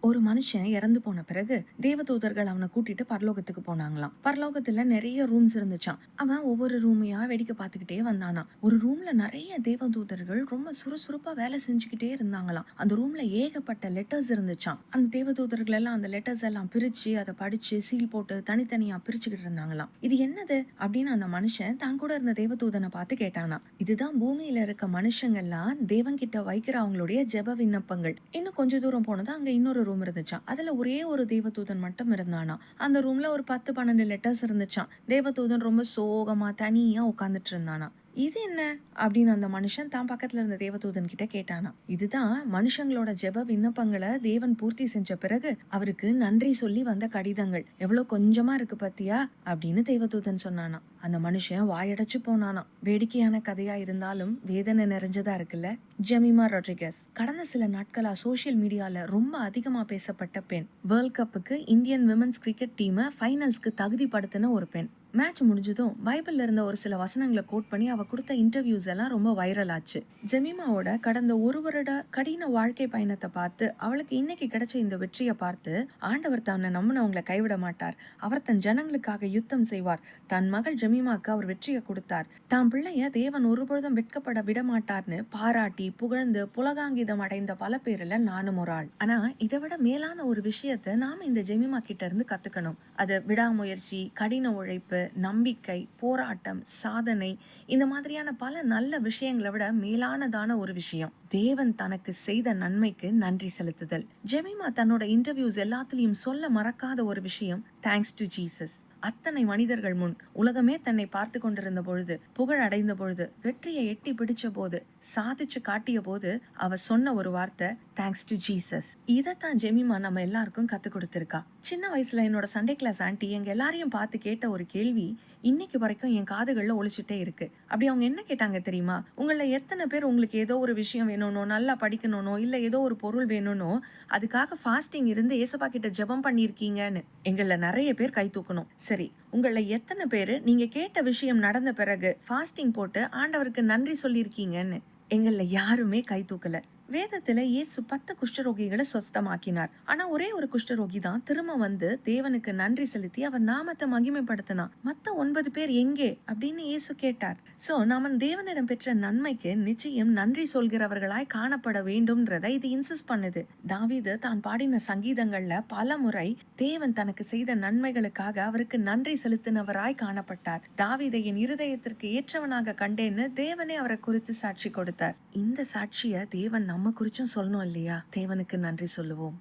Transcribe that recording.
ஒரு மனுஷன் இறந்து போன பிறகு தேவதூதர்கள் அவனை கூட்டிட்டு பரலோகத்துக்கு போனாங்களாம். பரலோகத்துல நிறைய ரூம்ஸ் இருந்துச்சாம். அவன் ஒவ்வொரு ரூமையா வேடிக்கை பார்த்துக்கிட்டே வந்தானா. ஒரு ரூம்ல நிறைய தேவதூதர்கள் ரொம்ப சுறுசுறுப்பா வேலை செஞ்சுக்கிட்டே இருந்தாங்களாம். அந்த ரூம்ல ஏகப்பட்ட லெட்டர்ஸ் இருந்துச்சாம். அந்த தேவதூதர்கள் எல்லாம் அந்த லெட்டர்ஸ் எல்லாம் பிரிச்சு அதை படிச்சு சீல் போட்டு தனித்தனியா பிரிச்சுக்கிட்டு இருந்தாங்களாம். இது என்னது அப்படின்னு அந்த மனுஷன் தான் கூட இருந்த தேவதூதனை பார்த்து கேட்டானா. இதுதான் பூமியில இருக்க மனுஷங்கள்லாம் தேவன் கிட்ட வைக்கிற அவங்களுடைய ஜெப விண்ணப்பங்கள். இன்னும் கொஞ்ச தூரம் போனது அங்க இன்னொரு ரூம் இருந்துச்சாம். அதுல ஒரே ஒரு தேவதூதன் மட்டும் இருந்தானா. அந்த ரூம்ல ஒரு 10-12 லெட்டர்ஸ் இருந்துச்சாம். தேவதூதன் ரொம்ப சோகமா தனியா உட்கார்ந்துட்டு இருந்தானா. இது என்ன அப்படின்னு அந்த மனுஷன் தான் பக்கத்துல இருந்த தேவதூதன் கிட்ட கேட்டானா. இதுதான் மனுஷங்களோட ஜெப விண்ணப்பங்களை தேவன் பூர்த்தி செஞ்ச பிறகு அவருக்கு நன்றி சொல்லி வந்த கடிதங்கள். எவ்வளவு கொஞ்சமா இருக்கு பத்தியா அப்படின்னு தேவதூதன் சொன்னானா. அந்த மனுஷன் வாயடைச்சு போனானா. வேடிக்கையான கதையா இருந்தாலும் வேதனை நிறைஞ்சதா இருக்குல்ல. ஜெமிமா ரொட்ரிகஸ் கடந்த சில நாட்களா சோசியல் மீடியால ரொம்ப அதிகமா பேசப்பட்ட பெண். வேர்ல்ட் கப்புக்கு இந்தியன் விமென்ஸ் கிரிக்கெட் டீமை ஃபைனல்ஸ்க்கு தகுதிப்படுத்தின ஒரு பெண். மேட்ச் முடிஞ்சதும் பைபிள்ல இருந்த ஒரு சில வசனங்களை கோட் பண்ணி அவ கொடுத்த இன்டர்வியூஸ் எல்லாம் ரொம்ப வைரல் ஆச்சு. ஜெமிமாவோட கடந்த ஒரு வருட கடின வாழ்க்கை பயணத்தை பார்த்து அவளுக்கு இன்னைக்கு கிடைச்ச இந்த வெற்றியை பார்த்து ஆண்டவர் தன்னை நம்பினவங்களை கைவிட மாட்டார், அவர் தன் ஜனங்களுக்காக யுத்தம் செய்வார், தன் மகள் ஜெமிமாக்கு அவர் வெற்றியை கொடுத்தார், தான் பிள்ளைய தேவன் ஒருபொழுதும் வெட்கப்பட விட மாட்டார்னு பாராட்டி புகழ்ந்து புலகாங்கிதம் அடைந்த பல பேர்ல நானும் ஒரு ஆள். ஆனா இதை விட மேலான ஒரு விஷயத்த நாம இந்த ஜெமிமா கிட்ட இருந்து கத்துக்கணும். அது விடாமுயற்சி, கடின உழைப்பு, நம்பிக்கை, போராட்டம், சாதனை, இந்த மாதிரியான பல நல்ல விஷயங்களை விட மேலானதான ஒரு விஷயம் தேவன் தனக்கு செய்த நன்மைக்கு நன்றி செலுத்துதல். ஜெமிமா தன்னோட இன்டர்வியூஸ் எல்லாத்துலயும் சொல்ல மறக்காத ஒரு விஷயம் தேங்க்ஸ் டு ஜீசஸ். அத்தனை மனிதர்கள் முன் உலகமே தன்னை பார்த்து கொண்டிருந்த பொழுது, புகழ் அடைந்த பொழுது, வெற்றியை எட்டி பிடிச்ச போது, சாதிச்சு காட்டிய போது அவ சொன்ன ஒரு வார்த்தை தேங்க்ஸ் டு ஜீசஸ். இதைத்தான் ஜெமிமா நம்ம எல்லாருக்கும் கத்து கொடுத்திருக்கா. சின்ன வயசுல என்னோட சண்டே கிளாஸ் ஆண்டி எங்க எல்லாரையும் பார்த்து கேட்ட ஒரு கேள்வி இன்னைக்கு வரைக்கும் என் காதுகள்ல ஒழிச்சுட்டே இருக்கு. அப்படி அவங்க என்ன கேட்டாங்க தெரியுமா? உங்கள எத்தனை பேர் உங்களுக்கு ஏதோ ஒரு விஷயம் வேணும்னோ, நல்லா படிக்கணும்னோ, இல்ல ஏதோ ஒரு பொருள் வேணும்னோ அதுக்காக ஃபாஸ்டிங் இருந்து ஏசப்பா கிட்ட ஜெபம் பண்ணிருக்கீங்கன்னு. எங்கள நிறைய பேர் கை தூக்கணும். சரி, உங்கள எத்தனை பேரு நீங்க கேட்ட விஷயம் நடந்த பிறகு ஃபாஸ்டிங் போட்டு ஆண்டவருக்கு நன்றி சொல்லியிருக்கீங்கன்னு. எங்கள யாருமே கை தூக்கல. வேதத்துல இயேசு 10 குஷ்டரோகிகளை சொஸ்தமாக்கினார். ஆனா ஒரே ஒரு குஷ்டரோகி தான் திரும்ப வந்து தேவனுக்கு நன்றி செலுத்தி அவர் நாமத்தை மகிமைப்படுத்தினார். மத்த 9 பேர் எங்கே அப்படின்னு இயேசு கேட்டார். சோ நாம தேவனிடம் பெற்ற நன்மைக்கு நிச்சயம் நன்றி சொல்கிறவர்களாய் காணப்பட வேண்டும்ன்றதை இது இன்சிஸ்ட் பண்ணுது. தாவீது தான் பாடின சங்கீதங்கள்ல பல முறை தேவன் தனக்கு செய்த நன்மைகளுக்காக அவருக்கு நன்றி செலுத்தினவராய் காணப்பட்டார். தாவீதை என் இருதயத்திற்கு ஏற்றவனாக கண்டேன்னு தேவனே அவரை குறித்து சாட்சி கொடுத்தார். இந்த சாட்சிய தேவன் நம்ம குறிச்சும் சொல்லணும் இல்லையா? தேவனுக்கு நன்றி சொல்லுவோம்.